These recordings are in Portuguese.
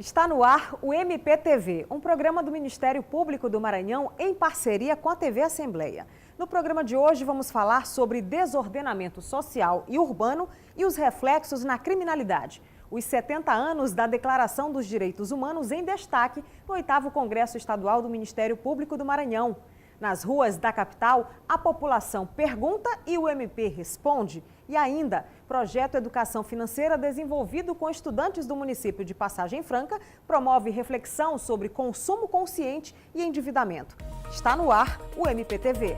Está no ar o MPTV, um programa do Ministério Público do Maranhão em parceria com a TV Assembleia. No programa de hoje vamos falar sobre desordenamento social e urbano e os reflexos na criminalidade. Os 70 anos da Declaração dos Direitos Humanos em destaque no 8º Congresso Estadual do Ministério Público do Maranhão. Nas ruas da capital, a população pergunta e o MP responde. E ainda, projeto Educação Financeira desenvolvido com estudantes do município de Passagem Franca promove reflexão sobre consumo consciente e endividamento. Está no ar o MPTV.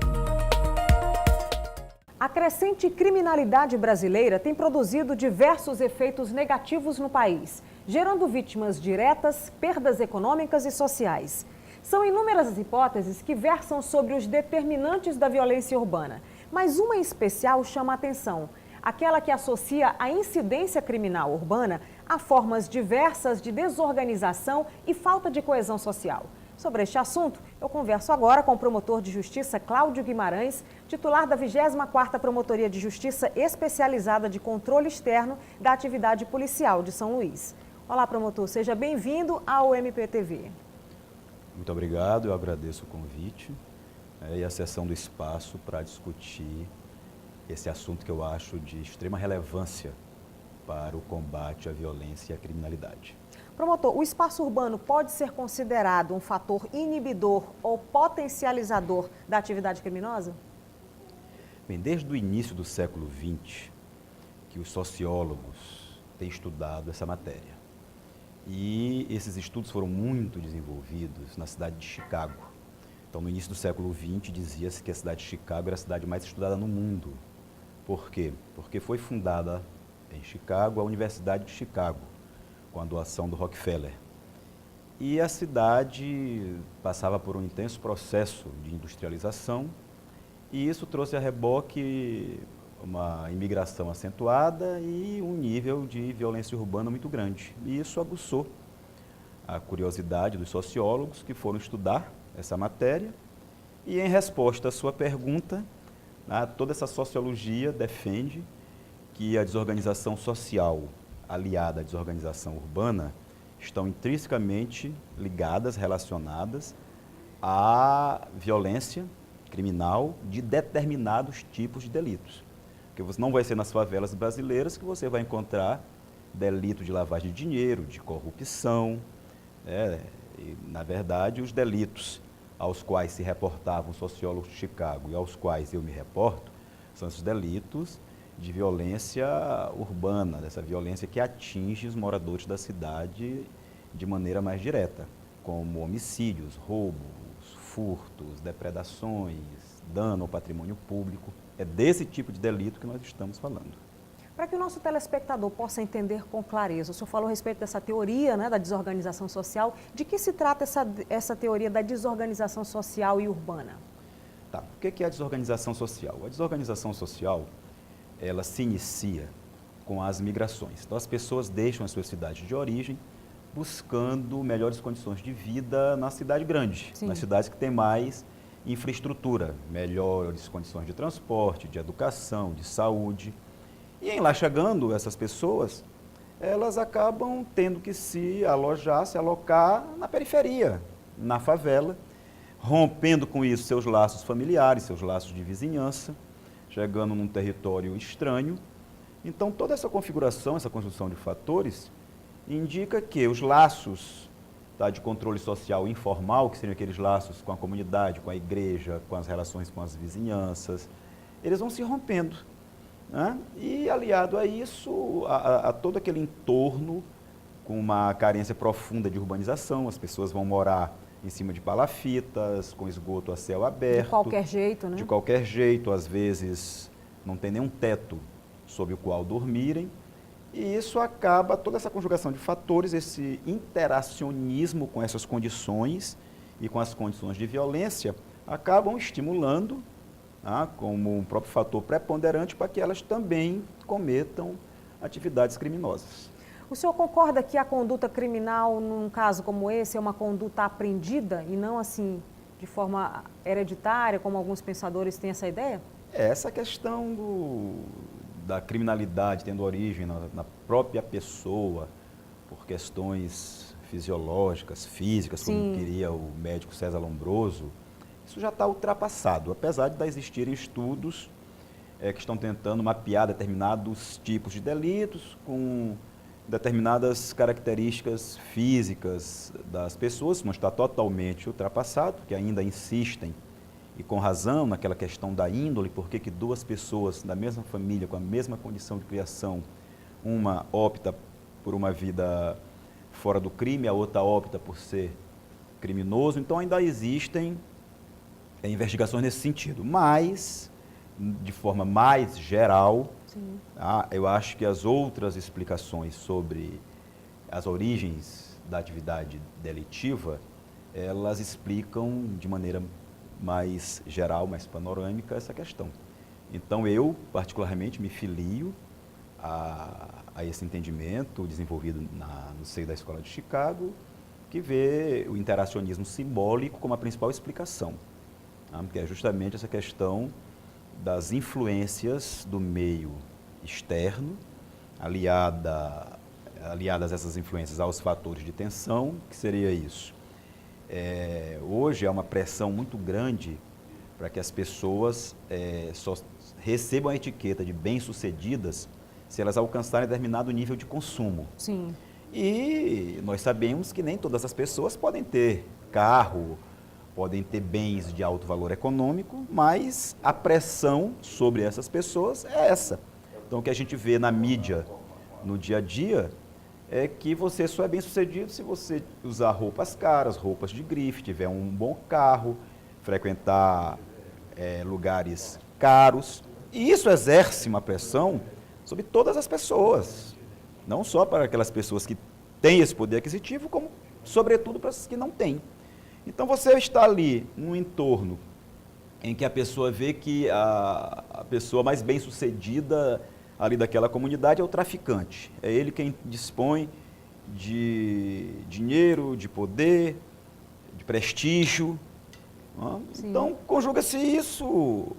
A crescente criminalidade brasileira tem produzido diversos efeitos negativos no país, gerando vítimas diretas, perdas econômicas e sociais. São inúmeras as hipóteses que versam sobre os determinantes da violência urbana, mas uma em especial chama a atenção, aquela que associa a incidência criminal urbana a formas diversas de desorganização e falta de coesão social. Sobre este assunto, eu converso agora com o promotor de justiça Cláudio Guimarães, titular da 24ª Promotoria de Justiça Especializada de Controle Externo da Atividade Policial de São Luís. Olá, promotor, seja bem-vindo ao MPTV. Muito obrigado, eu agradeço o convite e a cessão do espaço para discutir esse assunto que eu acho de extrema relevância para o combate à violência e à criminalidade. Promotor, o espaço urbano pode ser considerado um fator inibidor ou potencializador da atividade criminosa? Bem, desde o início do século XX, que os sociólogos têm estudado essa matéria. E esses estudos foram muito desenvolvidos na cidade de Chicago. Então, no início do século XX, dizia-se que a cidade de Chicago era a cidade mais estudada no mundo. Por quê? Porque foi fundada em Chicago a Universidade de Chicago, com a doação do Rockefeller. E a cidade passava por um intenso processo de industrialização, e isso trouxe a reboque uma imigração acentuada e um nível de violência urbana muito grande. E isso aguçou a curiosidade dos sociólogos que foram estudar essa matéria. E em resposta à sua pergunta, toda essa sociologia defende que a desorganização social aliada à desorganização urbana estão intrinsecamente ligadas, relacionadas à violência criminal de determinados tipos de delitos. Porque você não vai ser nas favelas brasileiras que você vai encontrar delito de lavagem de dinheiro, de corrupção. E, na verdade, os delitos aos quais se reportavam os sociólogos de Chicago e aos quais eu me reporto são esses delitos de violência urbana, dessa violência que atinge os moradores da cidade de maneira mais direta, como homicídios, roubos, furtos, depredações, dano ao patrimônio público. É desse tipo de delito que nós estamos falando. Para que o nosso telespectador possa entender com clareza, o senhor falou a respeito dessa teoria, da desorganização social. De que se trata essa teoria da desorganização social e urbana? Tá. O que é a desorganização social? A desorganização social, ela se inicia com as migrações. Então, as pessoas deixam as suas cidades de origem buscando melhores condições de vida na cidade grande, Sim. nas cidades que têm mais infraestrutura, melhores condições de transporte, de educação, de saúde. E em lá chegando essas pessoas, elas acabam tendo que se alojar, se alocar na periferia, na favela, rompendo com isso seus laços familiares, seus laços de vizinhança, chegando num território estranho. Então, toda essa configuração, essa construção de fatores, indica que os laços de controle social informal, que seriam aqueles laços com a comunidade, com a igreja, com as relações com as vizinhanças, eles vão se rompendo. E aliado a isso, a todo aquele entorno com uma carência profunda de urbanização, as pessoas vão morar em cima de palafitas, com esgoto a céu aberto. De qualquer jeito, né? De qualquer jeito, às vezes não tem nenhum teto sob o qual dormirem. E isso acaba, toda essa conjugação de fatores, esse interacionismo com essas condições e com as condições de violência, acabam estimulando, como um próprio fator preponderante, para que elas também cometam atividades criminosas. O senhor concorda que a conduta criminal, num caso como esse, é uma conduta aprendida e não assim de forma hereditária, como alguns pensadores têm essa ideia? Essa questão da criminalidade tendo origem na própria pessoa, por questões fisiológicas, físicas, como queria o médico César Lombroso, isso já está ultrapassado, apesar de existirem estudos que estão tentando mapear determinados tipos de delitos com determinadas características físicas das pessoas, mas está totalmente ultrapassado, que ainda insistem, e com razão, naquela questão da índole, por que duas pessoas da mesma família, com a mesma condição de criação, uma opta por uma vida fora do crime, a outra opta por ser criminoso. Então ainda existem investigações nesse sentido, mas de forma mais geral, eu acho que as outras explicações sobre as origens da atividade delitiva, elas explicam de maneira mais geral, mais panorâmica essa questão. Então eu, particularmente, me filio a esse entendimento desenvolvido no seio da Escola de Chicago, que vê o interacionismo simbólico como a principal explicação, que é justamente essa questão das influências do meio externo, aliadas essas influências aos fatores de tensão, que seria isso. Hoje há uma pressão muito grande para que as pessoas só recebam a etiqueta de bem-sucedidas se elas alcançarem determinado nível de consumo. Sim. E nós sabemos que nem todas as pessoas podem ter carro, podem ter bens de alto valor econômico, mas a pressão sobre essas pessoas é essa. Então, o que a gente vê na mídia, no dia a dia, é que você só é bem sucedido se você usar roupas caras, roupas de grife, tiver um bom carro, frequentar lugares caros. E isso exerce uma pressão sobre todas as pessoas, não só para aquelas pessoas que têm esse poder aquisitivo, como, sobretudo, para as que não têm. Então, você está ali num entorno em que a pessoa vê que a pessoa mais bem-sucedida ali daquela comunidade é o traficante. É ele quem dispõe de dinheiro, de poder, de prestígio. Então, conjuga-se isso,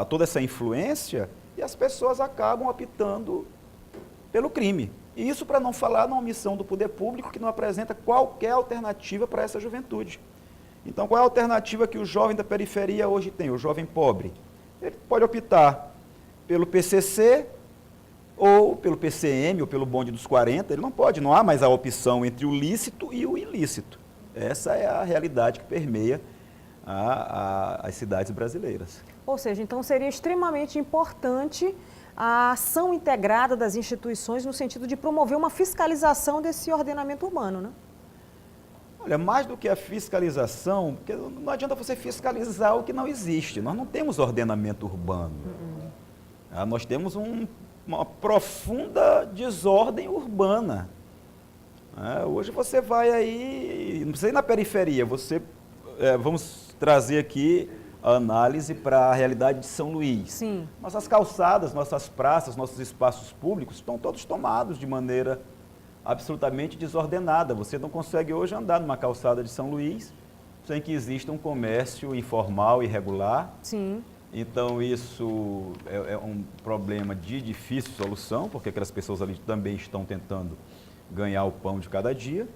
toda essa influência, e as pessoas acabam optando pelo crime. E isso para não falar na omissão do poder público, que não apresenta qualquer alternativa para essa juventude. Então, qual é a alternativa que o jovem da periferia hoje tem, o jovem pobre? Ele pode optar pelo PCC, ou pelo PCM, ou pelo bonde dos 40, ele não pode, não há mais a opção entre o lícito e o ilícito. Essa é a realidade que permeia as cidades brasileiras. Ou seja, então seria extremamente importante a ação integrada das instituições no sentido de promover uma fiscalização desse ordenamento urbano, né? Olha, mais do que a fiscalização, porque não adianta você fiscalizar o que não existe. Nós não temos ordenamento urbano. Nós temos uma profunda desordem urbana. Hoje você vai aí, não precisa ir na periferia, vamos trazer aqui a análise para a realidade de São Luís. Sim. Nossas calçadas, nossas praças, nossos espaços públicos estão todos tomados de maneira absolutamente desordenada. Você não consegue hoje andar numa calçada de São Luís sem que exista um comércio informal, irregular. Sim. Então, isso é um problema de difícil solução, porque aquelas pessoas ali também estão tentando ganhar o pão de cada dia.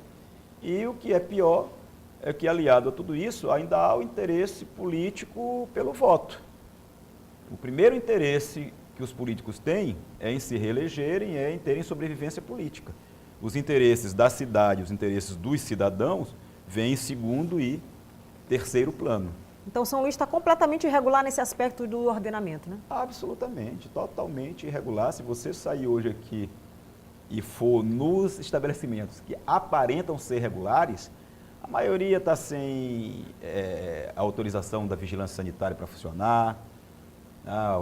E o que é pior é que, aliado a tudo isso, ainda há o interesse político pelo voto. O primeiro interesse que os políticos têm é em se reelegerem, é em terem sobrevivência política. Os interesses da cidade, os interesses dos cidadãos, vêm em segundo e terceiro plano. Então, São Luís está completamente irregular nesse aspecto do ordenamento, né? Absolutamente, totalmente irregular. Se você sair hoje aqui e for nos estabelecimentos que aparentam ser regulares, a maioria está sem autorização da vigilância sanitária para funcionar,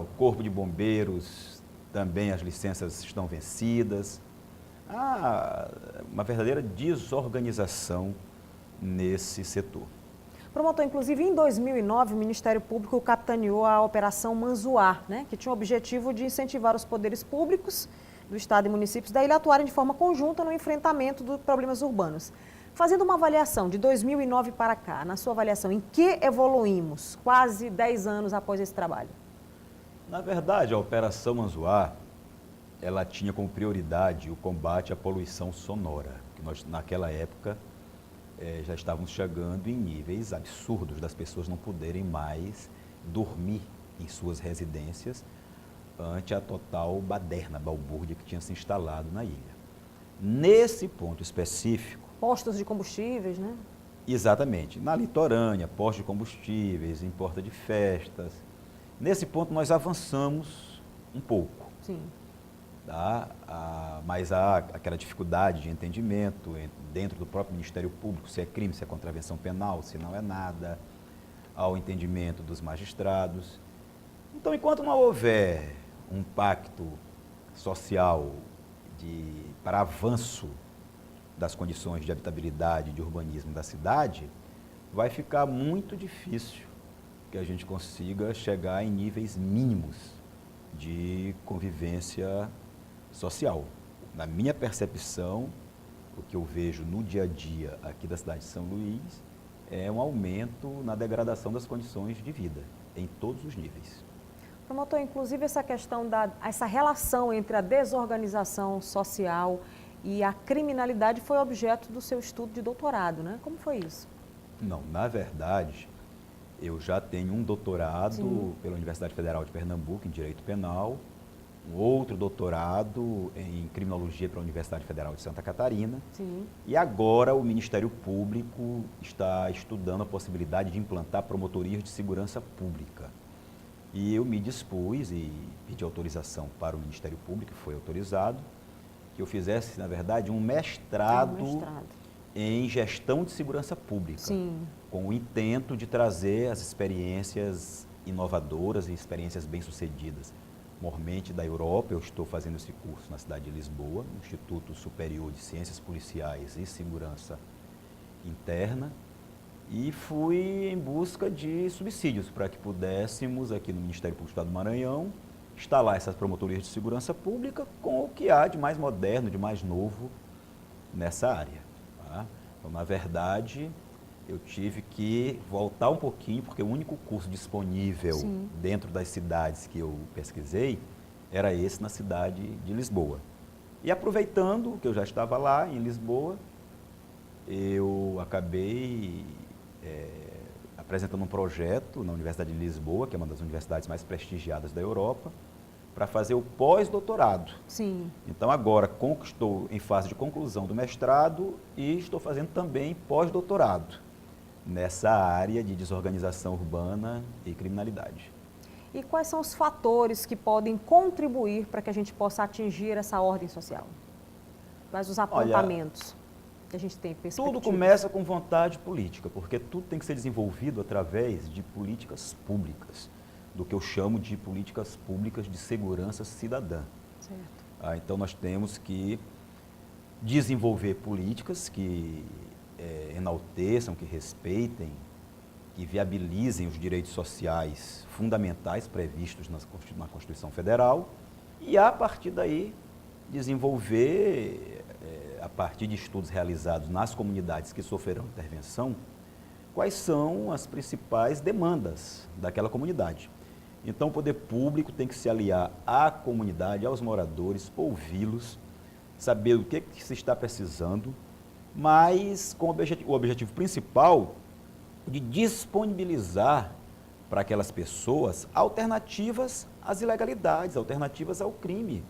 o corpo de bombeiros também as licenças estão vencidas. Há uma verdadeira desorganização nesse setor. Promotor, inclusive, em 2009, o Ministério Público capitaneou a Operação Manzoar, né, que tinha o objetivo de incentivar os poderes públicos do Estado e municípios da ilha a atuarem de forma conjunta no enfrentamento dos problemas urbanos. Fazendo uma avaliação de 2009 para cá, na sua avaliação, em que evoluímos quase 10 anos após esse trabalho? Na verdade, a Operação Manzoar, ela tinha como prioridade o combate à poluição sonora, que nós, naquela época, já estávamos chegando em níveis absurdos das pessoas não poderem mais dormir em suas residências ante a total baderna, balbúrdia que tinha se instalado na ilha. Nesse ponto específico... Postos de combustíveis, né? Exatamente. Na litorânea, postos de combustíveis, em porta de festas. Nesse ponto nós avançamos um pouco. Sim. Tá? Mas há aquela dificuldade de entendimento dentro do próprio Ministério Público, se é crime, se é contravenção penal, se não é nada, ao entendimento dos magistrados. Então, enquanto não houver um pacto social para avanço das condições de habitabilidade e de urbanismo da cidade, vai ficar muito difícil que a gente consiga chegar em níveis mínimos de convivência social. Na minha percepção, o que eu vejo no dia a dia aqui da cidade de São Luís é um aumento na degradação das condições de vida, em todos os níveis. Promotor, inclusive essa questão essa relação entre a desorganização social e a criminalidade foi objeto do seu estudo de doutorado, né? Como foi isso? Não, na verdade, eu já tenho um doutorado Sim. pela Universidade Federal de Pernambuco em Direito Penal, um outro doutorado em Criminologia pela Universidade Federal de Santa Catarina. Sim. E agora o Ministério Público está estudando a possibilidade de implantar promotorias de segurança pública. E eu me dispus e pedi autorização para o Ministério Público, foi autorizado, que eu fizesse, na verdade, um mestrado em gestão de segurança pública. Sim. Com o intento de trazer as experiências inovadoras e experiências bem-sucedidas. Mormente da Europa, eu estou fazendo esse curso na cidade de Lisboa, no Instituto Superior de Ciências Policiais e Segurança Interna, e fui em busca de subsídios para que pudéssemos, aqui no Ministério Público do Estado do Maranhão, instalar essas promotorias de segurança pública com o que há de mais moderno, de mais novo nessa área. Tá? Então, na verdade, eu tive que voltar um pouquinho, porque o único curso disponível Sim. dentro das cidades que eu pesquisei era esse na cidade de Lisboa. E aproveitando que eu já estava lá em Lisboa, eu acabei apresentando um projeto na Universidade de Lisboa, que é uma das universidades mais prestigiadas da Europa, para fazer o pós-doutorado. Sim. Então agora estou em fase de conclusão do mestrado e estou fazendo também pós-doutorado nessa área de desorganização urbana e criminalidade. E quais são os fatores que podem contribuir para que a gente possa atingir essa ordem social? Quais os apontamentos que a gente tem perspectiva? Tudo começa com vontade política, porque tudo tem que ser desenvolvido através de políticas públicas, do que eu chamo de políticas públicas de segurança cidadã. Certo. Então nós temos que desenvolver políticas que enalteçam, que respeitem, que viabilizem os direitos sociais fundamentais previstos na Constituição Federal e, a partir daí, desenvolver, a partir de estudos realizados nas comunidades que sofrerão intervenção, quais são as principais demandas daquela comunidade. Então, o poder público tem que se aliar à comunidade, aos moradores, ouvi-los, saber o que se está precisando, mas com o objetivo principal de disponibilizar para aquelas pessoas alternativas às ilegalidades, alternativas ao crime,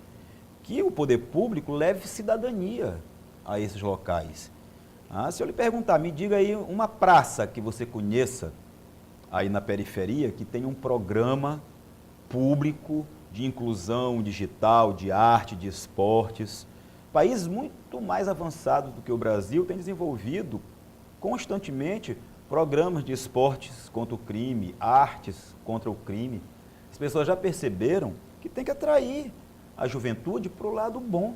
que o poder público leve cidadania a esses locais. Se eu lhe perguntar, me diga aí uma praça que você conheça aí na periferia que tem um programa público de inclusão digital, de arte, de esportes. Países muito mais avançados do que o Brasil têm desenvolvido constantemente programas de esportes contra o crime, artes contra o crime. As pessoas já perceberam que tem que atrair a juventude para o lado bom,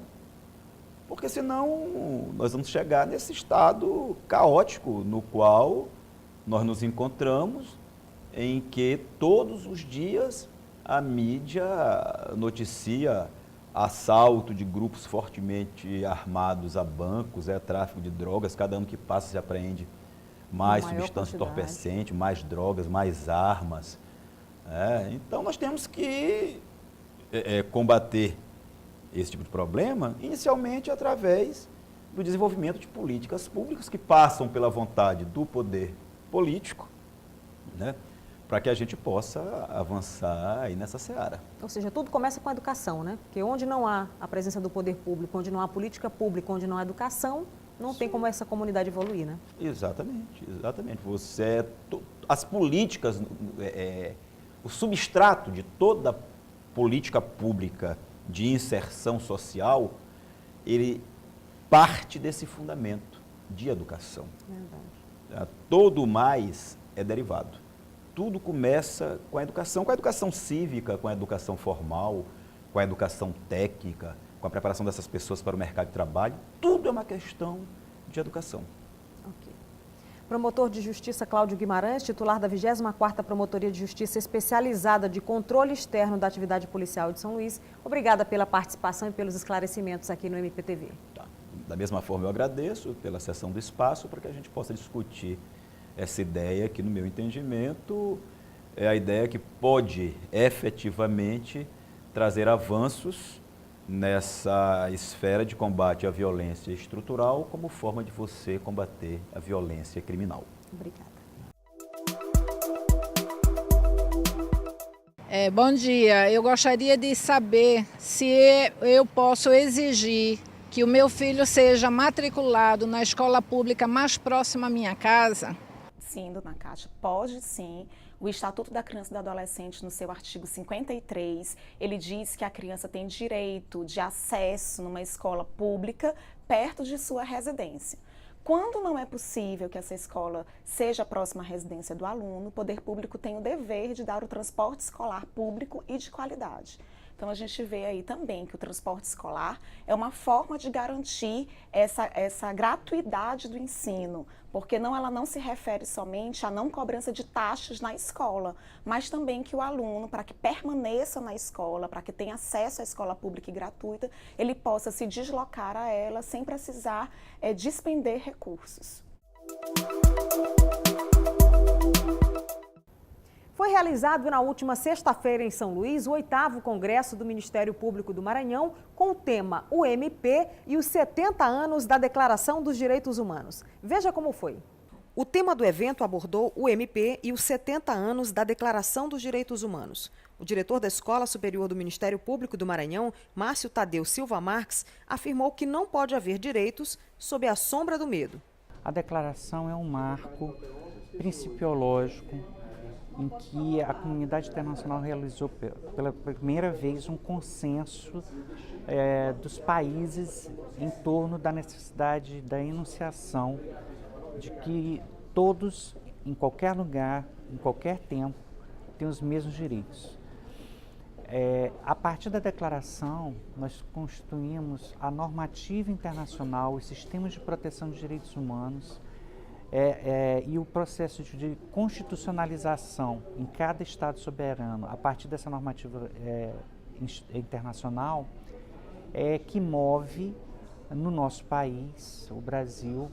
porque senão nós vamos chegar nesse estado caótico no qual nós nos encontramos, em que todos os dias a mídia noticia assalto de grupos fortemente armados a bancos, tráfico de drogas, cada ano que passa se apreende mais substância entorpecente, mais drogas, mais armas. Então nós temos que combater esse tipo de problema, inicialmente através do desenvolvimento de políticas públicas que passam pela vontade do poder político, né, para que a gente possa avançar aí nessa seara. Ou seja, tudo começa com a educação, né? Porque onde não há a presença do poder público, onde não há política pública, onde não há educação, não tem como essa comunidade evoluir, né? Exatamente, exatamente. As políticas, o substrato de toda política pública de inserção social, ele parte desse fundamento de educação. Verdade. Todo o mais é derivado. Tudo começa com a educação cívica, com a educação formal, com a educação técnica, com a preparação dessas pessoas para o mercado de trabalho. Tudo é uma questão de educação. Ok. Promotor de Justiça Cláudio Guimarães, titular da 24ª Promotoria de Justiça Especializada de Controle Externo da Atividade Policial de São Luís, obrigada pela participação e pelos esclarecimentos aqui no MPTV. Tá. Da mesma forma, eu agradeço pela cessão do espaço para que a gente possa discutir essa ideia que, no meu entendimento, é a ideia que pode efetivamente trazer avanços nessa esfera de combate à violência estrutural como forma de você combater a violência criminal. Obrigada. Bom dia, eu gostaria de saber se eu posso exigir que o meu filho seja matriculado na escola pública mais próxima à minha casa. Sim, dona Cátia, pode sim. O Estatuto da Criança e do Adolescente, no seu artigo 53, ele diz que a criança tem direito de acesso numa escola pública perto de sua residência. Quando não é possível que essa escola seja próxima à residência do aluno, o poder público tem o dever de dar o transporte escolar público e de qualidade. Então, a gente vê aí também que o transporte escolar é uma forma de garantir essa gratuidade do ensino, porque ela não se refere somente à não cobrança de taxas na escola, mas também que o aluno, para que permaneça na escola, para que tenha acesso à escola pública e gratuita, ele possa se deslocar a ela sem precisar despender recursos. Foi realizado na última sexta-feira em São Luís o 8º Congresso do Ministério Público do Maranhão com o tema O MP e os 70 anos da Declaração dos Direitos Humanos. Veja como foi. O tema do evento abordou o MP e os 70 anos da Declaração dos Direitos Humanos. O diretor da Escola Superior do Ministério Público do Maranhão, Márcio Tadeu Silva Marques, afirmou que não pode haver direitos sob a sombra do medo. A declaração é um marco principiológico em que a comunidade internacional realizou pela primeira vez um consenso dos países em torno da necessidade da enunciação de que todos, em qualquer lugar, em qualquer tempo, têm os mesmos direitos. A partir da declaração, nós constituímos a normativa internacional, os sistemas de proteção dos direitos humanos, e o processo de constitucionalização em cada Estado soberano, a partir dessa normativa internacional, que move no nosso país, o Brasil,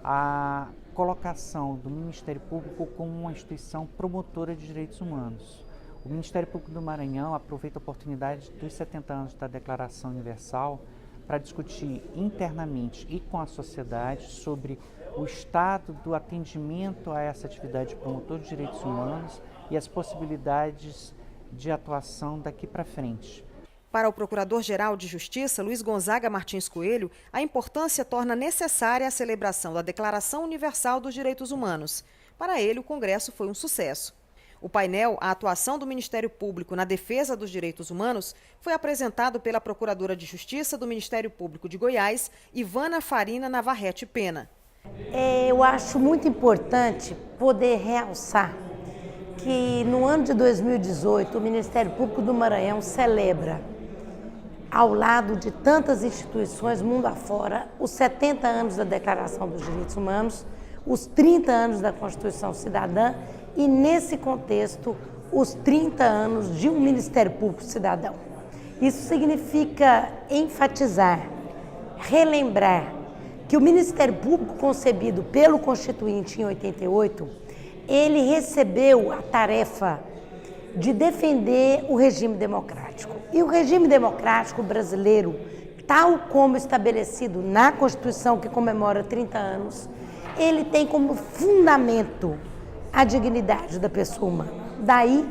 a colocação do Ministério Público como uma instituição promotora de direitos humanos. O Ministério Público do Maranhão aproveita a oportunidade dos 70 anos da Declaração Universal para discutir internamente e com a sociedade sobre o estado do atendimento a essa atividade de promotor de direitos humanos e as possibilidades de atuação daqui para frente. Para o Procurador-Geral de Justiça, Luiz Gonzaga Martins Coelho, a importância torna necessária a celebração da Declaração Universal dos Direitos Humanos. Para ele, o Congresso foi um sucesso. O painel A Atuação do Ministério Público na Defesa dos Direitos Humanos foi apresentado pela Procuradora de Justiça do Ministério Público de Goiás, Ivana Farina Navarrete Pena. Eu acho muito importante poder realçar que no ano de 2018 o Ministério Público do Maranhão celebra, ao lado de tantas instituições mundo afora, os 70 anos da Declaração dos Direitos Humanos, os 30 anos da Constituição Cidadã e, nesse contexto, os 30 anos de um Ministério Público Cidadão. Isso significa enfatizar, relembrar que o Ministério Público, concebido pelo Constituinte em 88, ele recebeu a tarefa de defender o regime democrático. E o regime democrático brasileiro tal como estabelecido na Constituição, que comemora 30 anos, ele tem como fundamento a dignidade da pessoa humana. Daí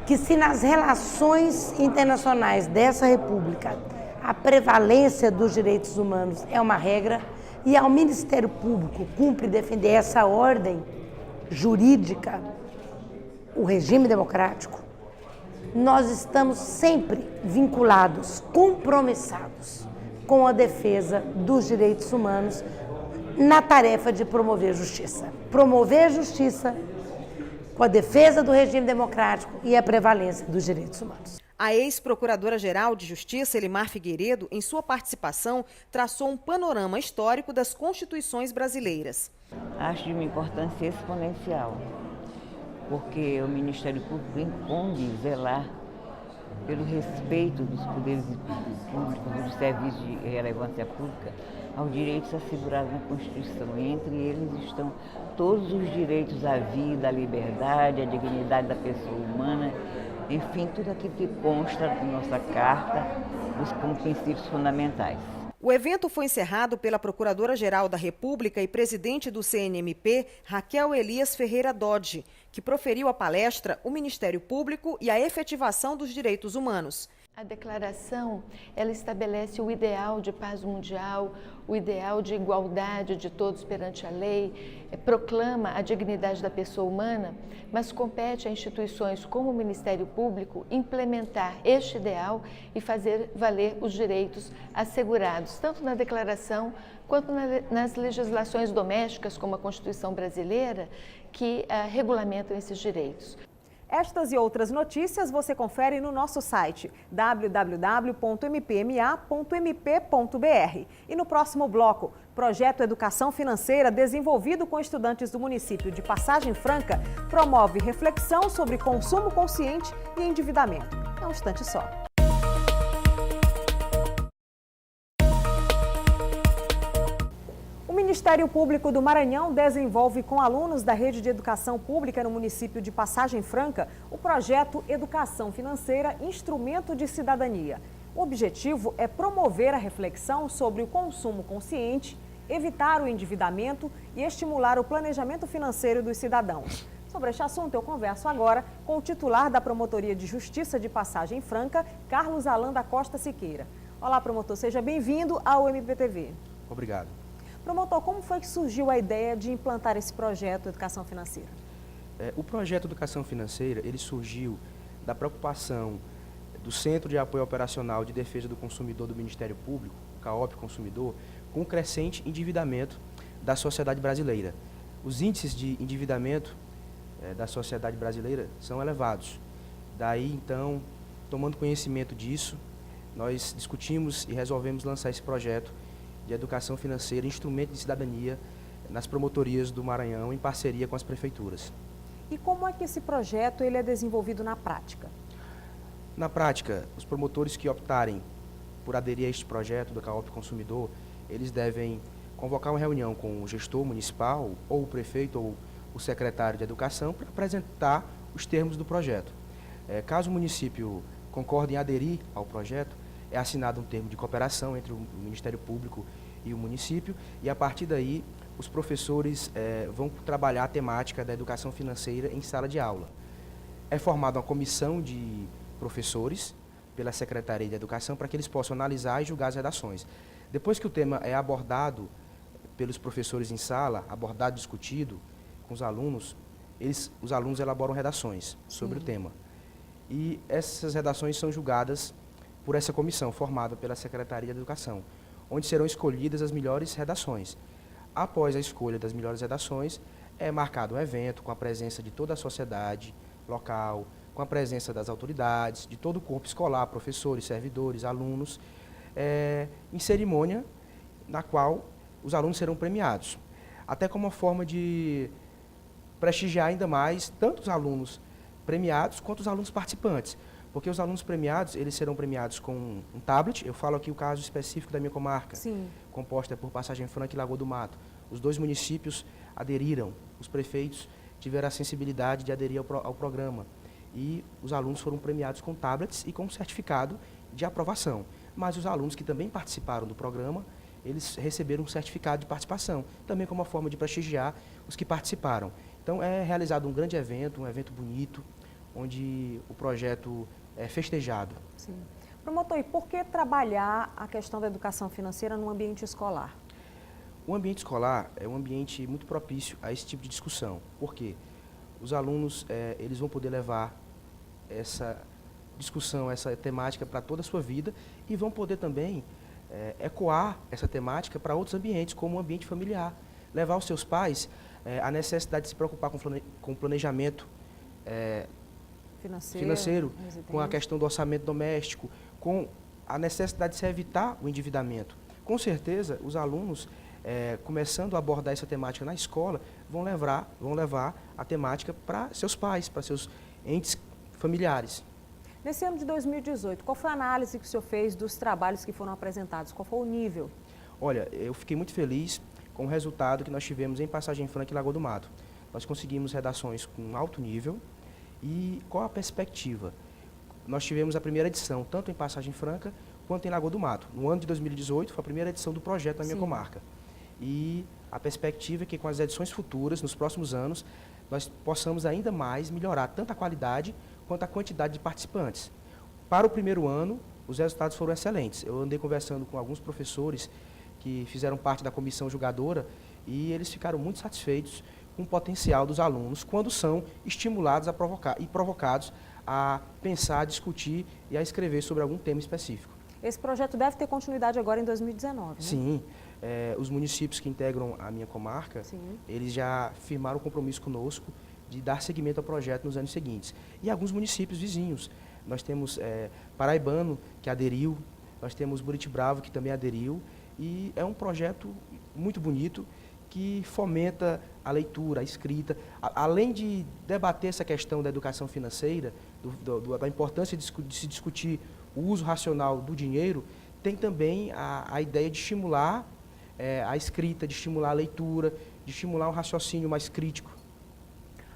que, se nas relações internacionais dessa República a prevalência dos direitos humanos é uma regra e ao Ministério Público cumpre defender essa ordem jurídica, o regime democrático, nós estamos sempre vinculados, compromissados com a defesa dos direitos humanos na tarefa de promover justiça. Promover justiça com a defesa do regime democrático e a prevalência dos direitos humanos. A ex-procuradora-geral de Justiça, Elimar Figueiredo, em sua participação, traçou um panorama histórico das constituições brasileiras. Acho de uma importância exponencial, porque o Ministério Público incumbe zelar pelo respeito dos poderes públicos, dos serviços de relevância pública, aos direitos assegurados na Constituição. E entre eles estão todos os direitos à vida, à liberdade, à dignidade da pessoa humana, enfim, tudo aquilo que consta da nossa Carta, como princípios fundamentais. O evento foi encerrado pela Procuradora-Geral da República e presidente do CNMP, Raquel Elias Ferreira Dodge, que proferiu a palestra O Ministério Público e a Efetivação dos Direitos Humanos. A declaração, ela estabelece o ideal de paz mundial, o ideal de igualdade de todos perante a lei, proclama a dignidade da pessoa humana, mas compete a instituições como o Ministério Público implementar este ideal e fazer valer os direitos assegurados, tanto na declaração quanto nas legislações domésticas, como a Constituição brasileira, que regulamentam esses direitos. Estas e outras notícias você confere no nosso site www.mpma.mp.br. E no próximo bloco, projeto Educação Financeira desenvolvido com estudantes do município de Passagem Franca promove reflexão sobre consumo consciente e endividamento. É um instante só. O Ministério Público do Maranhão desenvolve com alunos da Rede de Educação Pública no município de Passagem Franca o projeto Educação Financeira, Instrumento de Cidadania. O objetivo é promover a reflexão sobre o consumo consciente, evitar o endividamento e estimular o planejamento financeiro dos cidadãos. Sobre este assunto, eu converso agora com o titular da Promotoria de Justiça de Passagem Franca, Carlos Alan da Costa Siqueira. Olá, promotor, seja bem-vindo ao MPTV. Obrigado. Promotor, como foi que surgiu a ideia de implantar esse projeto Educação Financeira? O projeto Educação Financeira, ele surgiu da preocupação do Centro de Apoio Operacional de Defesa do Consumidor do Ministério Público, CAOP Consumidor, com o crescente endividamento da sociedade brasileira. Os índices de endividamento da sociedade brasileira são elevados. Daí, então, tomando conhecimento disso, nós discutimos e resolvemos lançar esse projeto de Educação Financeira, Instrumento de Cidadania, nas promotorias do Maranhão, em parceria com as prefeituras. E como é que esse projeto ele é desenvolvido na prática? Na prática, os promotores que optarem por aderir a este projeto do CAOP Consumidor, eles devem convocar uma reunião com o gestor municipal, ou o prefeito, ou o secretário de Educação, para apresentar os termos do projeto. Caso o município concorde em aderir ao projeto, é assinado um termo de cooperação entre o Ministério Público e o município, e a partir daí os professores vão trabalhar a temática da educação financeira em sala de aula. É formada uma comissão de professores pela Secretaria de Educação para que eles possam analisar e julgar as redações. Depois que o tema é abordado pelos professores em sala, abordado, discutido com os alunos elaboram redações sobre o tema. E essas redações são julgadas por essa comissão formada pela Secretaria de Educação, onde serão escolhidas as melhores redações. Após a escolha das melhores redações, é marcado um evento com a presença de toda a sociedade local, com a presença das autoridades, de todo o corpo escolar, professores, servidores, alunos, em cerimônia na qual os alunos serão premiados. Até como uma forma de prestigiar ainda mais tanto os alunos premiados quanto os alunos participantes. Porque os alunos premiados, eles serão premiados com um tablet. Eu falo aqui o caso específico da minha comarca, composta por Passagem Franca e Lagoa do Mato. Os dois municípios aderiram, os prefeitos tiveram a sensibilidade de aderir ao programa. E os alunos foram premiados com tablets e com um certificado de aprovação. mas os alunos que também participaram do programa, eles receberam um certificado de participação, também como uma forma de prestigiar os que participaram. Então é realizado um grande evento, um evento bonito, onde o projeto é festejado. Sim. Promotor, e por que trabalhar a questão da educação financeira no ambiente escolar? O ambiente escolar é um ambiente muito propício a esse tipo de discussão, porque os alunos eles vão poder levar essa discussão, essa temática para toda a sua vida e vão poder também ecoar essa temática para outros ambientes, como o ambiente familiar. Levar os seus pais a necessidade de se preocupar com o planejamento financeiro, com a questão do orçamento doméstico, com a necessidade de se evitar o endividamento. Com certeza, os alunos, começando a abordar essa temática na escola, vão levar a temática para seus pais, para seus entes familiares. Nesse ano de 2018, qual foi a análise que o senhor fez dos trabalhos que foram apresentados? Qual foi o nível? Olha, eu fiquei muito feliz com o resultado que nós tivemos em Passagem Franca e Lagoa do Mato. Nós conseguimos redações com alto nível e qual a perspectiva? Nós tivemos a primeira edição, tanto em Passagem Franca quanto em Lagoa do Mato. No ano de 2018, foi a primeira edição do projeto na minha comarca. E a perspectiva é que com as edições futuras, nos próximos anos, nós possamos ainda mais melhorar tanto a qualidade quanto a quantidade de participantes. Para o primeiro ano, os resultados foram excelentes. Eu andei conversando com alguns professores que fizeram parte da comissão julgadora e eles ficaram muito satisfeitos com o potencial dos alunos quando são estimulados a provocados a pensar, a discutir e a escrever sobre algum tema específico. Esse projeto deve ter continuidade agora em 2019, né? Sim. Os municípios que integram a minha comarca, eles já firmaram um compromisso conosco de dar seguimento ao projeto nos anos seguintes. E alguns municípios vizinhos. Nós temos Paraibano, que aderiu, nós temos Buritibravo, que também aderiu, e é um projeto muito bonito que fomenta a leitura, a escrita. Além de debater essa questão da educação financeira, da importância de se discutir o uso racional do dinheiro, tem também a ideia de estimular a escrita, de estimular a leitura, de estimular um raciocínio mais crítico.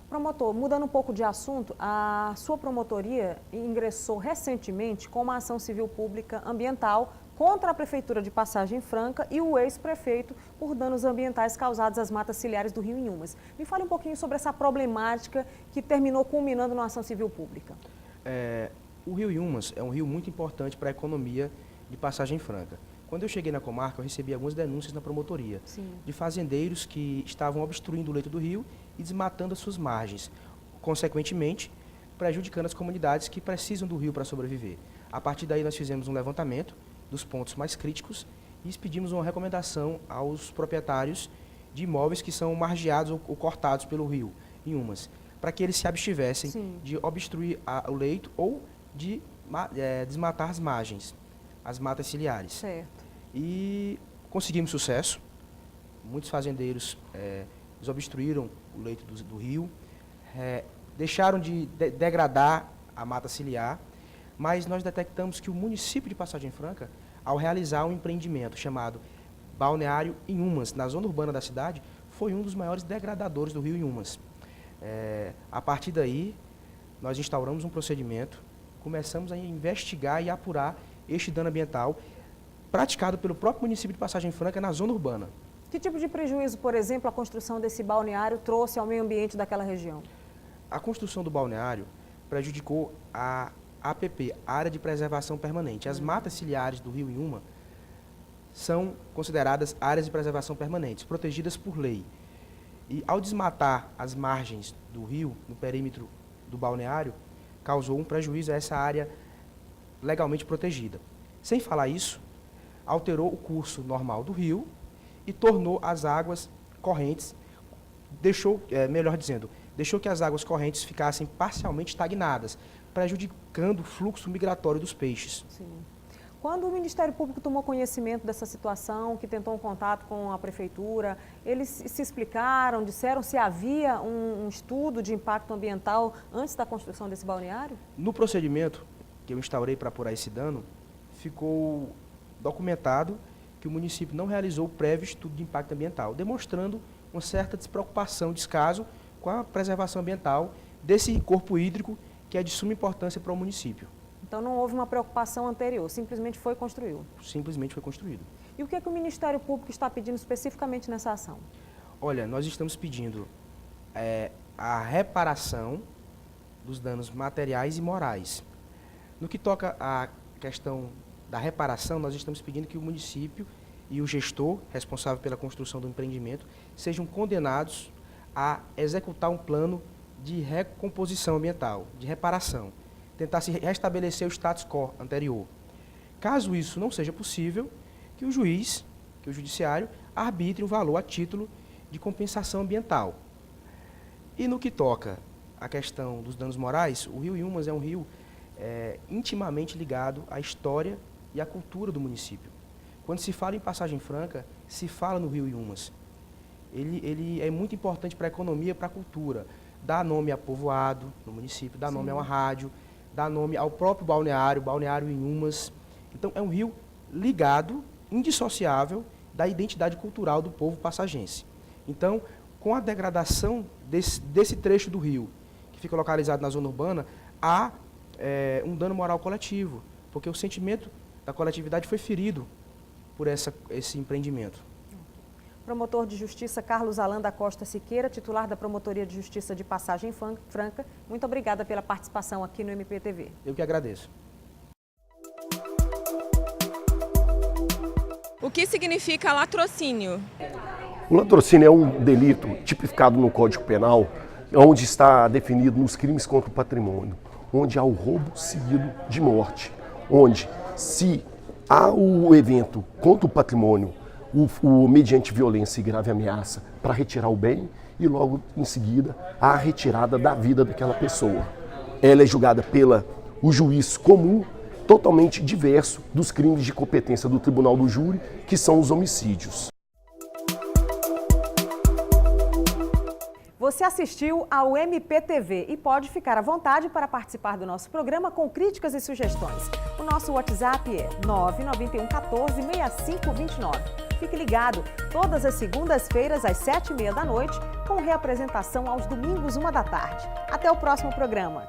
Promotor, mudando um pouco de assunto, a sua promotoria ingressou recentemente com uma ação civil pública ambiental contra a Prefeitura de Passagem Franca e o ex-prefeito por danos ambientais causados às matas ciliares do Rio Inhumas. Me fale um pouquinho sobre essa problemática que terminou culminando numa ação civil pública. O Rio Inhumas é um rio muito importante para a economia de Passagem Franca. Quando eu cheguei na comarca, eu recebi algumas denúncias na promotoria de fazendeiros que estavam obstruindo o leito do rio e desmatando as suas margens, consequentemente prejudicando as comunidades que precisam do rio para sobreviver. A partir daí nós fizemos um levantamento dos pontos mais críticos e expedimos uma recomendação aos proprietários de imóveis que são margeados ou cortados pelo rio Inhumas, para que eles se abstivessem de obstruir o leito ou de desmatar as margens, as matas ciliares. Certo. E conseguimos sucesso. Muitos fazendeiros desobstruíram o leito do rio, deixaram de degradar a mata ciliar, mas nós detectamos que o município de Passagem Franca, ao realizar um empreendimento chamado Balneário Inhumas, na zona urbana da cidade, foi um dos maiores degradadores do rio Inhumas. A partir daí, nós instauramos um procedimento, começamos a investigar e apurar este dano ambiental praticado pelo próprio município de Passagem Franca na zona urbana. Que tipo de prejuízo, por exemplo, a construção desse balneário trouxe ao meio ambiente daquela região? A construção do balneário prejudicou a APP, Área de Preservação Permanente. As matas ciliares do rio Inhuma são consideradas áreas de preservação permanentes, protegidas por lei. E ao desmatar as margens do rio, no perímetro do balneário, causou um prejuízo a essa área legalmente protegida. Sem falar isso, alterou o curso normal do rio e tornou as águas correntes, deixou que as águas correntes ficassem parcialmente estagnadas, prejudicando o fluxo migratório dos peixes. Sim. Quando o Ministério Público tomou conhecimento dessa situação, que tentou um contato com a Prefeitura, eles se explicaram, disseram se havia um estudo de impacto ambiental antes da construção desse balneário? No procedimento que eu instaurei para apurar esse dano, ficou documentado que o município não realizou o prévio estudo de impacto ambiental, demonstrando uma certa despreocupação, descaso com a preservação ambiental desse corpo hídrico que é de suma importância para o município. Então não houve uma preocupação anterior, simplesmente foi construído. Simplesmente foi construído. E o que é que o Ministério Público está pedindo especificamente nessa ação? Olha, nós estamos pedindo a reparação dos danos materiais e morais. No que toca à questão da reparação, nós estamos pedindo que o município e o gestor responsável pela construção do empreendimento sejam condenados a executar um plano de recomposição ambiental, de reparação, tentar se restabelecer o status quo anterior. Caso isso não seja possível, que o juiz, que o judiciário, arbitre um valor a título de compensação ambiental. E no que toca à questão dos danos morais, o rio Inhumas é um rio intimamente ligado à história e à cultura do município. Quando se fala em Passagem Franca, se fala no rio Inhumas. Ele é muito importante para a economia e para a cultura. Dá nome a povoado no município, dá nome a uma rádio, dá nome ao próprio Balneário Inhumas. Então é um rio ligado, indissociável, da identidade cultural do povo passagense. Então, com a degradação desse trecho do rio, que fica localizado na zona urbana, há um dano moral coletivo, porque o sentimento da coletividade foi ferido por esse empreendimento. Promotor de Justiça Carlos Alan da Costa Siqueira, titular da Promotoria de Justiça de Passagem Franca, muito obrigada pela participação aqui no MPTV. Eu que agradeço. O que significa latrocínio? O latrocínio é um delito tipificado no Código Penal, onde está definido nos crimes contra o patrimônio, onde há o roubo seguido de morte, onde se há o evento contra o patrimônio, mediante violência e grave ameaça para retirar o bem e logo em seguida a retirada da vida daquela pessoa. Ela é julgada pelo juiz comum, totalmente diverso dos crimes de competência do Tribunal do Júri, que são os homicídios. Você assistiu ao MPTV e pode ficar à vontade para participar do nosso programa com críticas e sugestões. O nosso WhatsApp é 991 14 6529. Fique ligado, todas as segundas-feiras às 7h30 da noite, com reapresentação aos domingos 1 da tarde. Até o próximo programa.